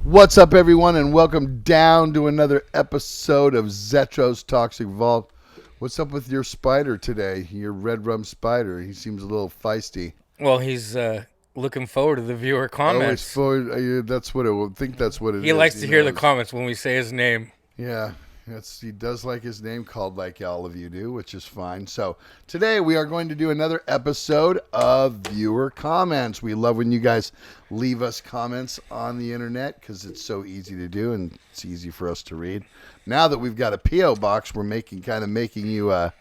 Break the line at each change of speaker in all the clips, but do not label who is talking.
What's up, everyone, and welcome down to another episode of Zetro's Toxic Vault. What's up with your spider today? Your red rum spider. He seems a little feisty.
Well, he's looking forward to the viewer comments.
That's what it will think. That's what it is.
He likes to hear the comments when we say his name.
Yeah, he does like his name called like all of you do, which is fine. So today we are going to do another episode of viewer comments. We love when you guys leave us comments on the internet because it's so easy to do and it's easy for us to read. Now that we've got a PO box, we're making you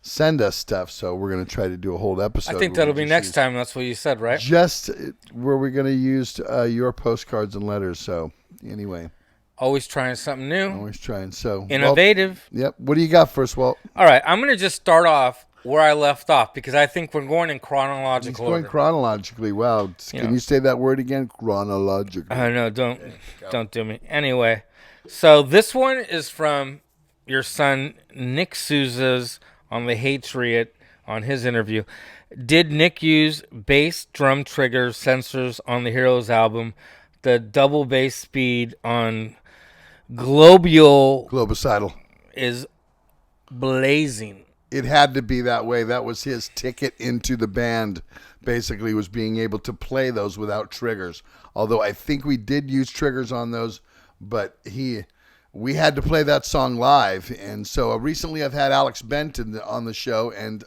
send us stuff. So we're going to try to do a whole episode.
I think that'll be next time. That's what you said, right?
Just where we're going to use your postcards and letters. So anyway.
Always trying something new.
Always trying. So
innovative.
Walt, yep. What do you got first, Walt?
All right. I'm going to just start off where I left off because I think we're going in chronological order.
He's going chronologically. Wow. Can you say that word again? Chronologically.
No, don't do me. Anyway, so this one is from your son Nick Souza's on the Hatriot on his interview. Did Nick use bass drum trigger sensors on the Heroes album? The double bass speed on Globicidal is blazing.
It had to be that way. That was his ticket into the band, basically, was being able to play those without triggers. Although I think we did use triggers on those, but we had to play that song live. And so recently I've had Alex Benton on the show, and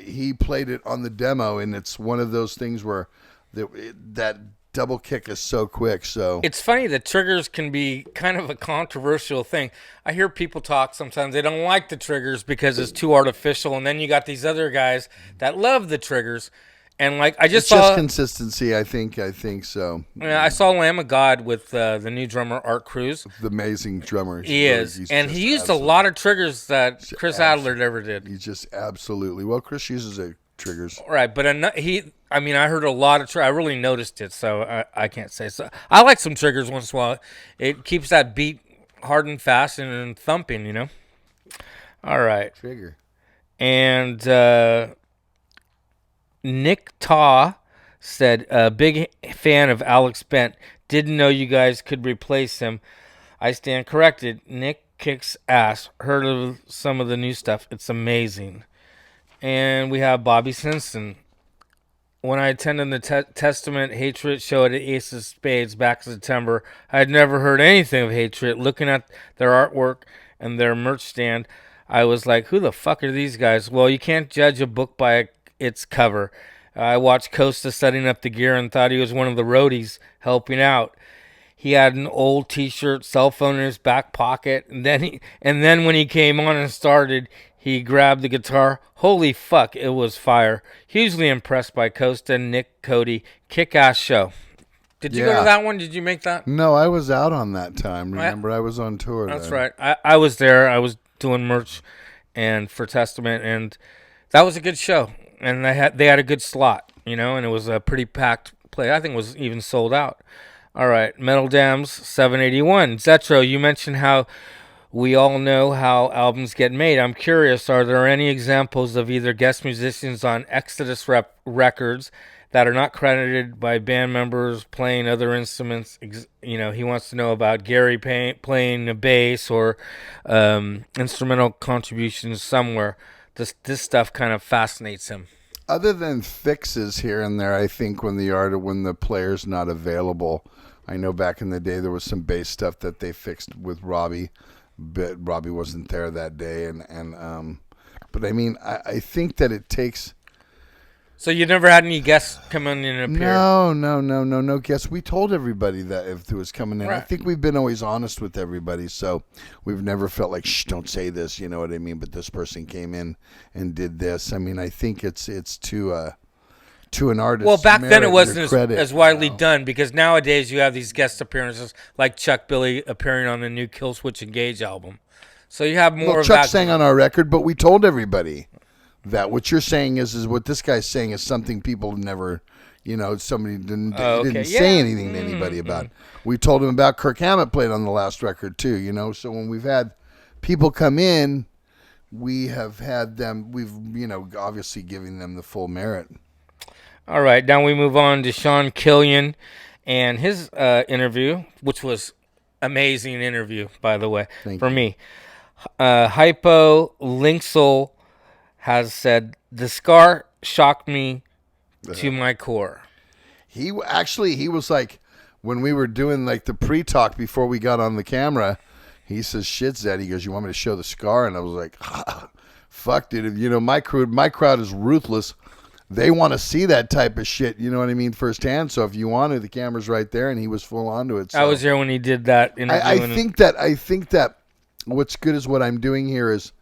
he played it on the demo, and it's one of those things where that double kick is so quick. So
it's funny that triggers can be kind of a controversial thing. I hear people talk sometimes they don't like the triggers because it's too artificial, and then you got these other guys that love the triggers. And like
it's just consistency. I think so.
Yeah, I saw Lamb of God with the new drummer Art Cruz.
The amazing drummer.
He is, and he used a lot of triggers that Chris Adler never did.
He just absolutely. Well, Chris uses triggers.
Right, but I heard a lot of triggers. I really noticed it, so I can't say. So I like some triggers once in a while. It keeps that beat hard and fast and thumping, you know? All right.
Trigger.
And Nick Taw said, big fan of Alex Bent. Didn't know you guys could replace him. I stand corrected. Nick kicks ass. Heard of some of the new stuff. It's amazing. And we have Bobby Simpson. When I attended the Testament Hatriot show at Ace of Spades back in September, I had never heard anything of Hatriot. Looking at their artwork and their merch stand, I was like, who the fuck are these guys? Well, you can't judge a book by its cover. I watched Costa setting up the gear and thought he was one of the roadies helping out. He had an old T-shirt, cell phone in his back pocket, and then when he came on and started, he grabbed the guitar. Holy fuck, it was fire. Hugely impressed by Costa and Nick Cody. Kick-ass show. Did you go to that one? Did you make that?
No, I was out on that time. Remember, I was on tour.
That's right. I was there. I was doing merch and for Testament, and that was a good show. And they had a good slot, you know, and it was a pretty packed place. I think it was even sold out. All right, Metal Dams 781. Zetro, you mentioned how we all know how albums get made. I'm curious, are there any examples of either guest musicians on Exodus records that are not credited by band members playing other instruments? You know, he wants to know about Gary playing a bass or instrumental contributions somewhere. This stuff kind of fascinates him.
Other than fixes here and there, I think when the player's not available, I know back in the day there was some bass stuff that they fixed with Robbie, but Robbie wasn't there that day, but I mean, I think that it takes.
So you never had any guests come in and appear?
No guests. We told everybody that if there was coming in. Right. I think we've been always honest with everybody, so we've never felt like, shh, don't say this, you know what I mean? But this person came in and did this. I mean, I think it's to an artist.
Well, back then it wasn't as widely done because nowadays you have these guest appearances like Chuck Billy appearing on the new Killswitch Engage album. So you have more of
Chuck sang on our record, but we told everybody that what you're saying is what this guy's saying is something people never, you know, somebody didn't say anything to anybody about. We told him about Kirk Hammett played on the last record too, you know. So when we've had people come in, we've obviously giving them the full merit.
All right, now we move on to Sean Killian And his interview, which was amazing interview, by the way,
Thank
for
you.
me. Hypo Linksel has said, the scar shocked me to my core.
He was like, when we were doing like the pre-talk before we got on the camera, he says, "Shit, Zed." He goes, "You want me to show the scar?" And I was like, "Fuck, dude. You know, my crowd is ruthless. They want to see that type of shit. You know what I mean, firsthand. So if you want to, the camera's right there." And he was full onto it. So
I was there when he did that interview.
I think that what's good is what I'm doing here is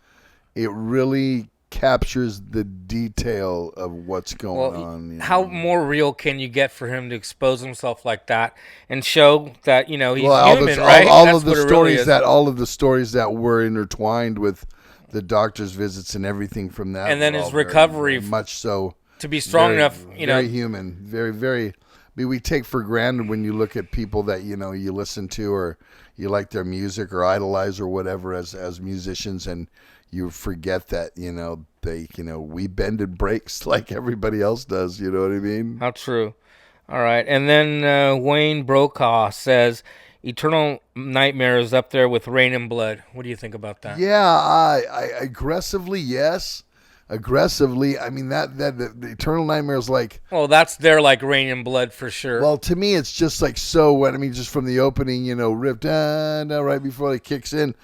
it really captures the detail of what's going on. You know?
How more real can you get for him to expose himself like that and show that, you know, he's
Well,
human, right?
all
That's
of the
what it
stories
really is.
all of the stories that were intertwined with the doctor's visits and everything from that,
And then
were
his
all very,
recovery
very much so.
to be strong enough, you know.
Very human, very, very. I mean, we take for granted when you look at people that you know you listen to or you like their music or idolize or whatever as musicians, and you forget that we bend and breaks like everybody else does. You know what I mean?
How true. All right. And then Wayne Brokaw says, Eternal Nightmare is up there with Rain and Blood. What do you think about that?
Yeah, I aggressively, yes. Aggressively, I mean that the Eternal Nightmare is like.
Well, that's their like Rain and Blood for sure.
Well, to me, it's just like so. What I mean, just from the opening, riff down right before it kicks in,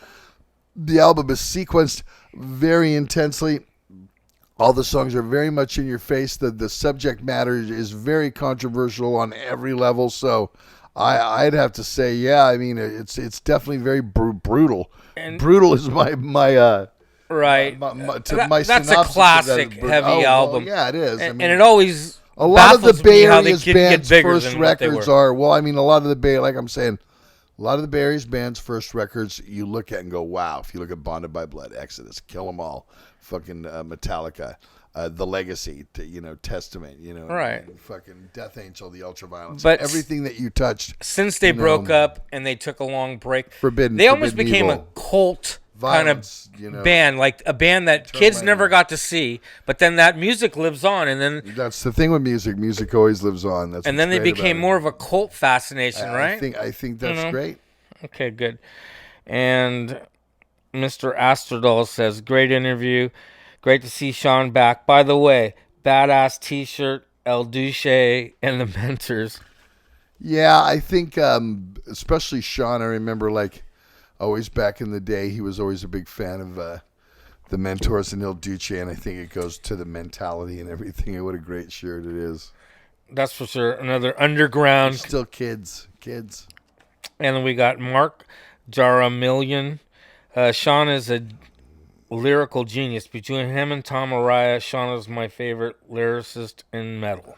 the album is sequenced very intensely. All the songs are very much in your face. The subject matter is very controversial on every level. So, I'd have to say, yeah. I mean, it's definitely very brutal.
And
brutal is my
right.
my
That's a
synopsis of
classic
that.
heavy album.
Well, yeah, it is.
And it always
a lot of the
baffles
Bay
me how they
Area's
didn't get
bands'
bigger
first
than what they
records
were.
are. Well, I mean, a lot of the Bay, like I'm saying, a lot of the Bay Area's bands' first records you look at and go, wow. If you look at Bonded by Blood, Exodus, Kill 'Em All, fucking Metallica, The Legacy, Testament,
Right.
fucking Death Angel, the Ultraviolence,
But
everything that you touched.
Since they broke up and they took a long break,
Forbidden.
they almost
Forbidden
became
Evil.
a cult
Violence,
kind of band, like a band that kids never got to see. But then that music lives on, and then
that's the thing with music. Music always lives on. That's
and then they
what's great
became
about
more of a cult fascination, right?
I think that's great.
Okay, good. And Mr. Astrodol says, great interview. Great to see Sean back. By the way, badass t-shirt, El Duce, and the Mentors.
Yeah, I think especially Sean, I remember like always back in the day, he was always a big fan of the Mentors and Il Duce, and I think it goes to the mentality and everything. What a great shirt it is.
That's for sure. Another underground.
Still kids.
And then we got Mark Jaramillion. Sean is a lyrical genius. Between him and Tom Araya, Sean is my favorite lyricist in metal.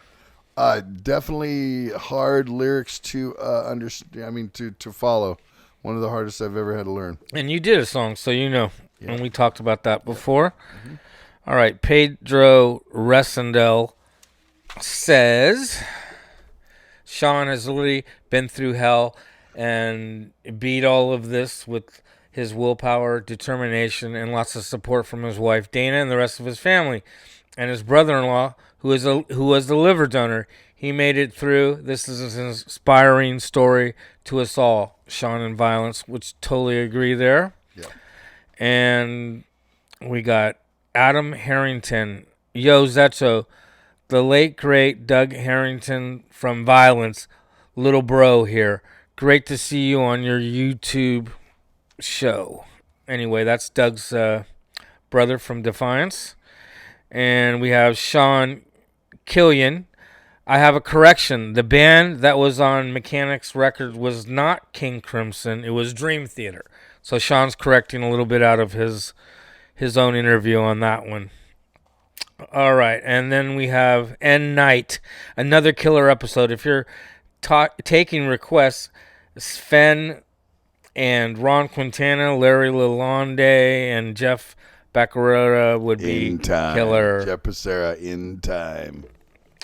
Definitely hard lyrics to understand. I mean, to follow. One of the hardest I've ever had to learn.
And you did a song, so you know. Yeah. And we talked about that before. Mm-hmm. All right. Pedro Resendel says Sean has literally been through hell and beat all of this with his willpower, determination, and lots of support from his wife Dana and the rest of his family, and his brother-in-law, who was the liver donor. He made it through. This is an inspiring story to us all. Sean and Violence, which totally agree there.
Yeah.
And we got Adam Harrington. Yo, Zetro, the late, great Doug Harrington from Violence. Little bro here. Great to see you on your YouTube show. Anyway, that's Doug's brother from Defiance. And we have Sean Killian. I have a correction. The band that was on Mechanics Records was not King Crimson. It was Dream Theater. So Sean's correcting a little bit out of his own interview on that one. All right. And then we have N Night. Another killer episode. If you're taking requests, Sven and Ron Quintana, Larry Lalonde, and Jeff Baccarera would be killer.
Jeff Becerra, In Time.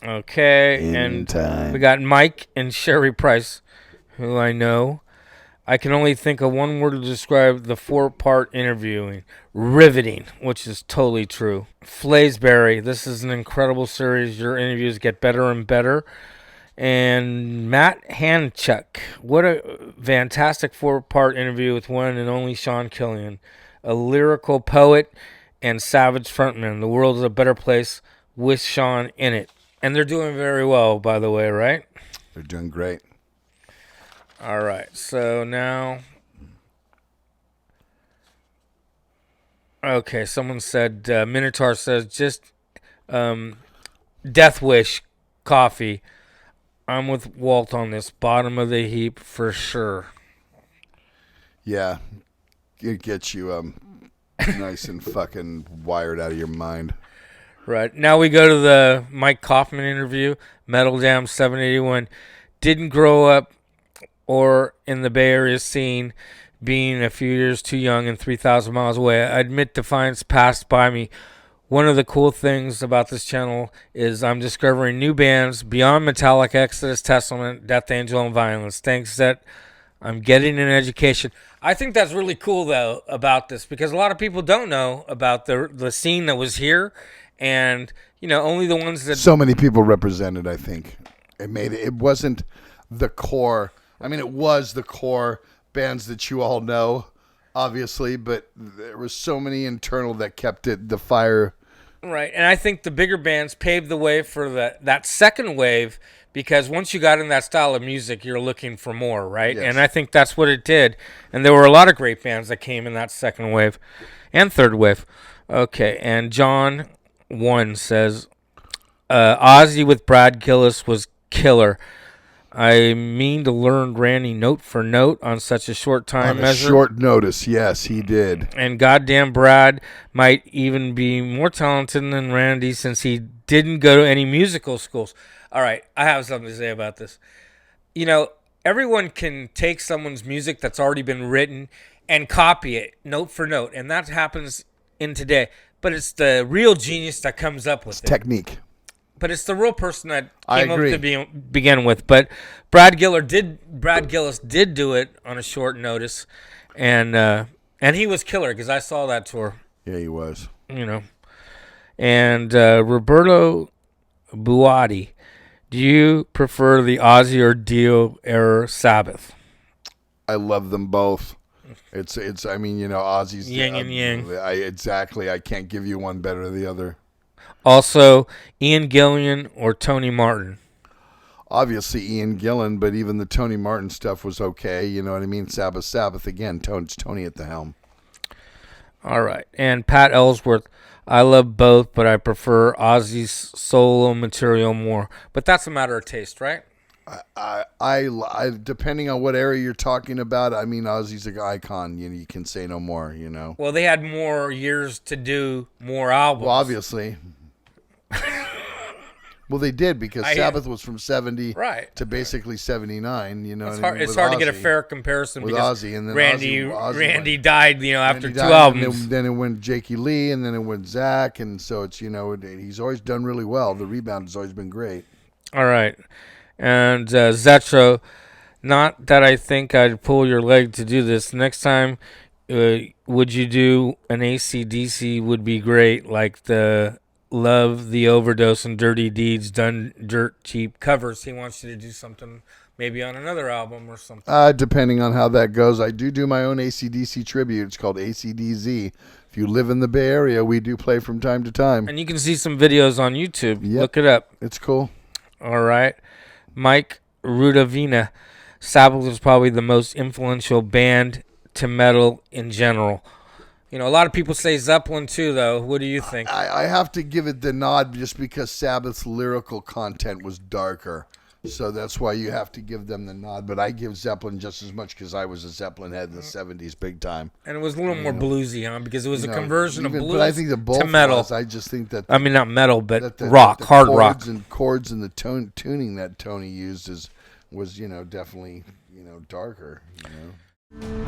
Okay, we got Mike and Sherry Price, who I know. I can only think of one word to describe the 4-part interviewing. Riveting, which is totally true. Flaysberry, this is an incredible series. Your interviews get better and better. And Matt Hanchuk. What a fantastic 4-part interview with one and only Sean Killian, a lyrical poet and savage frontman. The world is a better place with Sean in it. And they're doing very well, by the way, right?
They're doing great.
All right. So now... Okay, someone said, Minotaur says, just Death Wish coffee. I'm with Walt on this. Bottom of the heap for sure.
Yeah. It gets you nice and fucking wired out of your mind.
Right. Now we go to the Mike Kaufman interview. Metal Jam 781. Didn't grow up or in the Bay Area scene, being a few years too young and 3,000 miles away. I admit Defiance passed by me. One of the cool things about this channel is I'm discovering new bands beyond Metallica, Exodus, Testament, Death Angel, and Violence. Thanks that I'm getting an education. I think that's really cool, though, about this, because a lot of people don't know about the scene that was here, and, you know, only the ones that...
So many people represented, I think. It wasn't the core... I mean, it was the core bands that you all know, obviously, but there was so many internal that kept it the fire.
Right, and I think the bigger bands paved the way for that second wave, because once you got in that style of music, you're looking for more, right?
Yes.
And I think that's what it did. And there were a lot of great bands that came in that second wave and third wave. Okay, and John 1 says, Ozzy with Brad Gillis was killer. I mean to learn Randy note for note on such a short time measure.
Short notice, yes, he did.
And goddamn Brad might even be more talented than Randy since he didn't go to any musical schools. All right, I have something to say about this. You know, everyone can take someone's music that's already been written and copy it note for note, and that happens in today. But it's the real genius that comes up with it.
Technique.
But it's the real person that
I
came up
agree.
to begin with. But Brad Gillis did do it on a short notice, and he was killer because I saw that tour.
Yeah, he was.
You know, and Roberto Buatti, do you prefer the Ozzy or Dio era Sabbath?
I love them both. It's. I mean, you know, Ozzy's
Yin and yang.
Exactly. I can't give you one better than the other.
Also, Ian Gillian or Tony Martin?
Obviously, Ian Gillan, but even the Tony Martin stuff was okay. You know what I mean? Sabbath again. Tony at the helm.
All right. And Pat Ellsworth, I love both, but I prefer Ozzy's solo material more. But that's a matter of taste, right?
I depending on what area you're talking about, I mean, Ozzy's an icon. You can say no more, you know.
Well, they had more years to do more albums.
Well, obviously. Well, they did because Sabbath was from 70 to basically 79. You know,
it's hard to get a fair comparison
with
because
Ozzy, and then
Randy died, you know, after 2 albums.
Then it went Jakey Lee, and then it went Zach, and so it's, you know, he's always done really well. The rebound has always been great.
All right, and Zetro, not that I think I'd pull your leg to do this. Next time, would you do an AC/DC? Would be great, like the Love, The Overdose, and Dirty Deeds done dirt cheap covers. He wants you to do something maybe on another album or something.
Depending on how that goes. I do my own AC/DC tribute. It's called ACDZ. If you live in the Bay Area, we do play from time to time.
And you can see some videos on YouTube.
Yep.
Look it up.
It's cool.
All right. Mike Rudavina. Sabbath was probably the most influential band to metal in general. You know, a lot of people say Zeppelin too, though. What do you think?
I have to give it the nod just because Sabbath's lyrical content was darker. So that's why you have to give them the nod. But I give Zeppelin just as much because I was a Zeppelin head in the 70s big time.
And it was a little more bluesy, huh? Because it was a conversion of blues
but I think the both
to metal.
Was, I just think that...
I mean, not metal, but rock, hard rock.
And chords and the tuning that Tony used was, you know, definitely, you know, darker, you know.